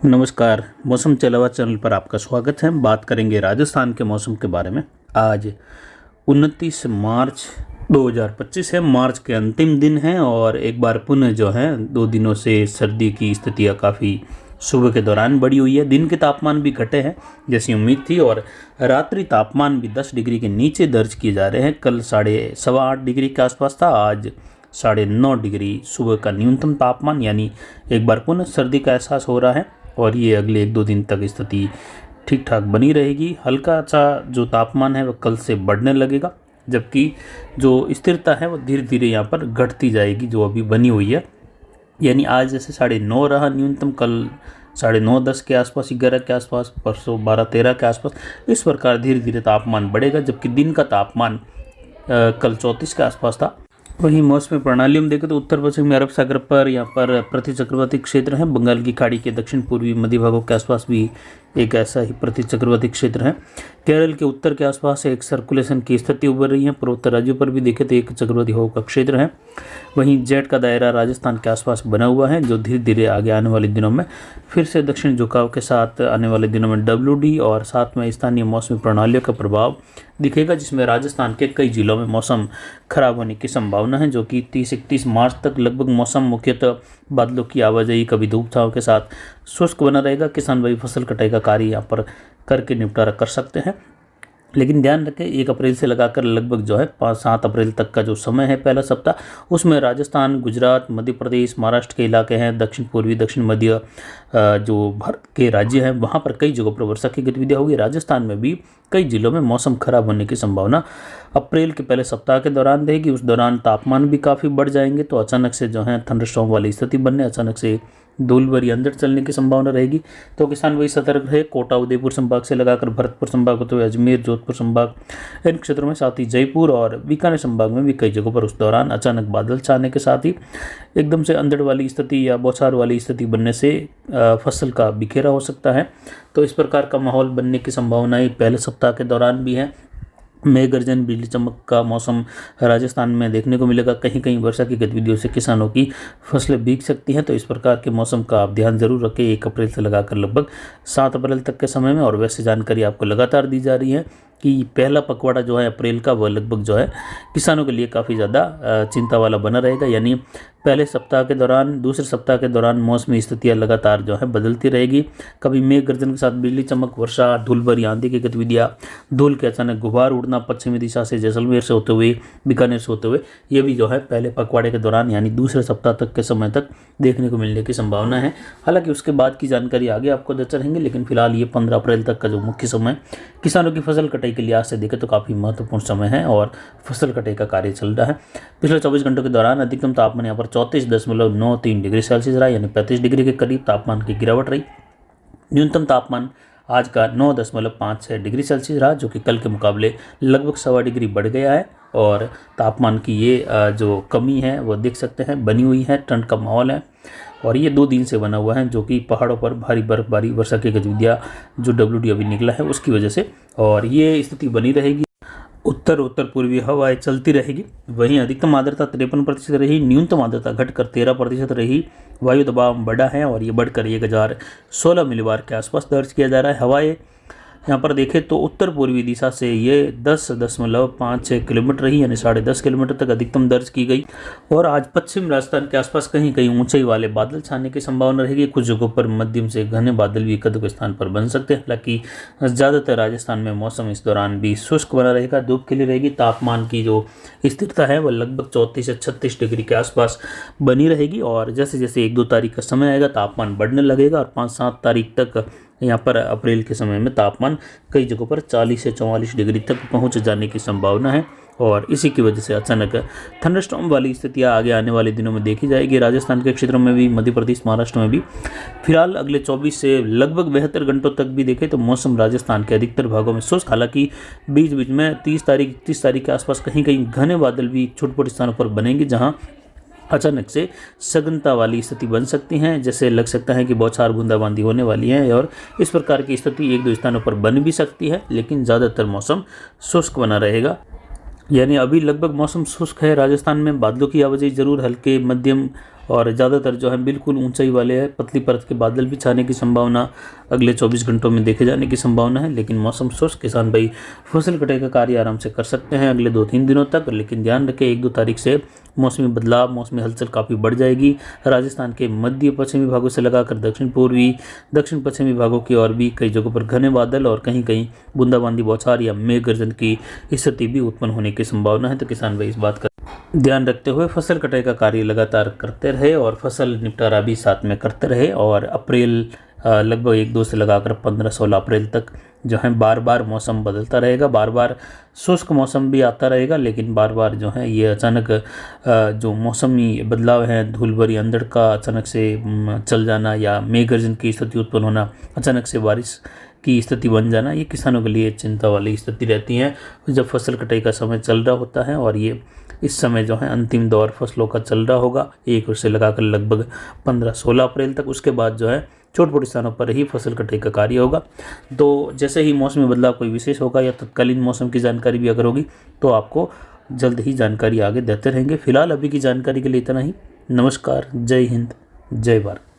नमस्कार। मौसम चलावा चैनल पर आपका स्वागत है। बात करेंगे राजस्थान के मौसम के बारे में। आज 29 मार्च 2025 है। मार्च के अंतिम दिन है और एक बार पुनः जो है 2 दिनों से सर्दी की स्थितियाँ काफ़ी सुबह के दौरान बढ़ी हुई है। दिन के तापमान भी घटे हैं जैसी उम्मीद थी और रात्रि तापमान भी 10 डिग्री के नीचे दर्ज किए जा रहे हैं। कल 8.25 डिग्री के आसपास था, आज 9.5 डिग्री सुबह का न्यूनतम तापमान, यानी एक बार पुनः सर्दी का एहसास हो रहा है और ये अगले 1-2 दिन तक स्थिति ठीक ठाक बनी रहेगी। हल्का सा जो तापमान है वह कल से बढ़ने लगेगा, जबकि जो स्थिरता है वो धीरे धीरे यहाँ पर घटती जाएगी जो अभी बनी हुई है। यानी आज जैसे 9.5 रहा न्यूनतम, कल 9.5-10 के आसपास, 11 के आसपास, परसों 12-13 के आसपास, इस प्रकार धीरे धीरे तापमान बढ़ेगा। जबकि दिन का तापमान कल 34 के आसपास था। वहीं मौसमी प्रणाली में देखें तो उत्तर पश्चिमी अरब सागर पर यहाँ पर प्रतिचक्रवाती क्षेत्र है। बंगाल की खाड़ी के दक्षिण पूर्वी मध्य भागों के आसपास भी एक ऐसा ही प्रतिचक्रवाती क्षेत्र है। केरल के उत्तर के आसपास एक सर्कुलेशन की स्थिति उभर रही है। पूर्वोत्तर राज्यों पर भी देखें तो एक चक्रवाती हवा का क्षेत्र है। वहीं जेट का दायरा राजस्थान के आसपास बना हुआ है, जो धीरे धीरे आगे आने वाले दिनों में फिर से दक्षिण झुकाव के साथ आने वाले दिनों में WD और साथ में स्थानीय मौसमी प्रणालियों का प्रभाव दिखेगा, जिसमें राजस्थान के कई जिलों में मौसम खराब होने की संभावना है। जो कि 30-31 मार्च तक लगभग मौसम मुख्यतः बादलों की आवाजाही, कभी धूप छांव के साथ शुष्क बना रहेगा। किसान भाई फसल कटाई का कार्य यहाँ पर करके निपटारा कर सकते हैं। लेकिन ध्यान रखें 1 अप्रैल से लगाकर लगभग जो है 5-7 अप्रैल तक का जो समय है पहला सप्ताह, उसमें राजस्थान, गुजरात, मध्य प्रदेश, महाराष्ट्र के इलाके हैं, दक्षिण पूर्वी, दक्षिण मध्य जो भारत के राज्य हैं, वहाँ पर कई जगहों पर वर्षा की गतिविधियाँ होगी। राजस्थान में भी कई जिलों में मौसम खराब होने की संभावना अप्रैल के पहले सप्ताह के दौरान रहेगी। उस दौरान तापमान भी काफ़ी बढ़ जाएंगे, तो अचानक से जो है थंडरस्टॉर्म वाली स्थिति बनने, अचानक से धूल भरी अंदर चलने की संभावना रहेगी। तो किसान भाई सतर्क रहे। कोटा उदयपुर संभाग से लगाकर भरतपुर संभाग होते हुए अजमेर, जोधपुर संभाग, इन क्षेत्रों में, साथ ही जयपुर और बीकानेर संभाग में भी कई जगहों पर उस दौरान अचानक बादल छाने के साथ ही एकदम से अंधड़ वाली स्थिति या बौछार वाली स्थिति बनने से फसल का बिखेरा हो सकता है। तो इस प्रकार का माहौल बनने की संभावनाएं पहले सप्ताह के दौरान भी है। मेघ गर्जन, बिजली चमक का मौसम राजस्थान में देखने को मिलेगा। कहीं कहीं वर्षा की गतिविधियों से किसानों की फसलें भीग सकती हैं। तो इस प्रकार के मौसम का आप ध्यान जरूर रखें 1 अप्रैल से लगाकर लगभग 7 अप्रैल तक के समय में। और वैसे जानकारी आपको लगातार दी जा रही है कि पहला पखवाड़ा जो है अप्रैल का, वह लगभग जो है किसानों के लिए काफ़ी ज़्यादा चिंता वाला बना रहेगा। यानी पहले सप्ताह के दौरान, दूसरे सप्ताह के दौरान मौसमी स्थितियाँ लगातार जो है बदलती रहेगी। कभी मेघ गर्जन के साथ बिजली चमक, वर्षा, धूल भरी आंधी की गतिविधियाँ, धूल के अचानक गुबार उड़ना पश्चिमी दिशा से जैसलमेर से होते हुए, बीकानेर से होते हुए, ये भी जो है पहले पखवाड़े के दौरान यानी दूसरे सप्ताह तक के समय तक देखने को मिलने की संभावना है। हालांकि उसके बाद की जानकारी आगे आपको देते रहेंगे, लेकिन फिलहाल ये 15 अप्रैल तक का जो मुख्य समय किसानों की फसल कटाई के लिहाज से देखें तो काफ़ी महत्वपूर्ण समय है और फसल कटाई का कार्य चल रहा है। पिछले 24 घंटों के दौरान अधिकतम तापमान यहाँ पर 34.93 डिग्री सेल्सियस रहा, यानी 35 डिग्री के करीब तापमान की गिरावट रही। न्यूनतम तापमान आज का 9.56 डिग्री सेल्सियस रहा, जो कि कल के मुकाबले लगभग 1.25 डिग्री बढ़ गया है। और तापमान की ये जो कमी है वो देख सकते हैं बनी हुई है। ठंड का माहौल है और ये 2 दिन से बना हुआ है, जो कि पहाड़ों पर भारी बर्फबारी, वर्षा की गतिविधियाँ जो WD अभी निकला है उसकी वजह से, और ये स्थिति बनी रहेगी। उत्तर पूर्वी हवाएं चलती रहेगी। वहीं अधिकतम आर्द्रता 53% रही, न्यूनतम आर्द्रता घटकर 13% रही। वायु दबाव बढ़ा है और ये बढ़कर 1016 मिलीबार के आसपास दर्ज किया जा रहा है। हवाएं यहाँ पर देखें तो उत्तर पूर्वी दिशा से ये 10.56 किलोमीटर रही, यानी 10.5 किलोमीटर तक अधिकतम दर्ज की गई। और आज पश्चिम राजस्थान के आसपास कहीं कहीं ऊंचाई वाले बादल छाने की संभावना रहेगी। कुछ जगहों पर मध्यम से घने बादल भी कदों स्थान पर बन सकते हैं। हालांकि ज़्यादातर राजस्थान में मौसम इस दौरान भी शुष्क बना रहेगा, धूप खिली रहेगी। तापमान की जो स्थिरता है वह लगभग 34 से 36 डिग्री के आसपास बनी रहेगी। और जैसे जैसे 1-2 तारीख का समय आएगा तापमान बढ़ने लगेगा और 5-7 तारीख तक यहाँ पर अप्रैल के समय में तापमान कई जगहों पर 40 से 44 डिग्री तक पहुँच जाने की संभावना है। और इसी की वजह से अचानक थंडरस्टॉर्म वाली स्थितियाँ आगे आने वाले दिनों में देखी जाएगी। राजस्थान के क्षेत्रों में भी, मध्य प्रदेश, महाराष्ट्र में भी। फिलहाल अगले 24 से लगभग 72 घंटों तक भी देखें तो मौसम राजस्थान के अधिकतर भागों में शुष्क। हालांकि बीच बीच में 30 तारीख के आसपास कहीं कहीं घने बादल भी छोटे-छोटे स्थानों पर बनेंगे, जहाँ अचानक से सघनता वाली स्थिति बन सकती हैं। जैसे लग सकता है कि बौछार बूंदाबांदी होने वाली है और इस प्रकार की स्थिति 1-2 स्थानों पर बन भी सकती है, लेकिन ज़्यादातर मौसम शुष्क बना रहेगा। यानी अभी लगभग मौसम शुष्क है राजस्थान में। बादलों की आवाजाही जरूर हल्के, मध्यम और ज़्यादातर जो है बिल्कुल ऊंचाई वाले है, पतली परत के बादल भी छाने की संभावना अगले 24 घंटों में देखे जाने की संभावना है। लेकिन मौसम शुष्क, किसान भाई फसल कटाई का कार्य आराम से कर सकते हैं अगले 2-3 दिनों तक। लेकिन ध्यान रखें 1-2 तारीख से मौसमी बदलाव, मौसमी हलचल काफ़ी बढ़ जाएगी। राजस्थान के मध्य पश्चिमी भागों से लगाकर दक्षिण पूर्वी, दक्षिण पश्चिमी भागों की ओर भी कई जगहों पर घने बादल और कहीं कहीं बूंदाबांदी, बौछार या मेघ गर्जन की स्थिति भी उत्पन्न होने की संभावना है। तो किसान भाई इस बात का ध्यान रखते हुए फसल कटाई का कार्य लगातार करते रहे और फसल निपटारा भी साथ में करते रहे। और अप्रैल लगभग 1-2 से लगाकर 15-16 अप्रैल तक जो है बार बार मौसम बदलता रहेगा, बार बार शुष्क मौसम भी आता रहेगा। लेकिन बार बार जो है ये अचानक जो मौसमी बदलाव है, धूल भरी अंधड़ का अचानक से चल जाना या मेघ गर्जन की स्थिति उत्पन्न होना, अचानक से बारिश की स्थिति बन जाना, ये किसानों के लिए चिंता वाली स्थिति रहती है जब फसल कटाई का समय चल रहा होता है। और ये इस समय जो है अंतिम दौर फसलों का चल रहा होगा 1 से लगाकर लगभग 15-16 अप्रैल तक। उसके बाद जो है छोटे-मोटे स्थानों पर ही फसल कटाई का कार्य होगा। तो जैसे ही मौसमी बदलाव कोई विशेष होगा या तत्कालीन मौसम की जानकारी भी अगर होगी तो आपको जल्द ही जानकारी आगे देते रहेंगे। फिलहाल अभी की जानकारी के लिए इतना ही। नमस्कार, जय हिंद, जय भारत।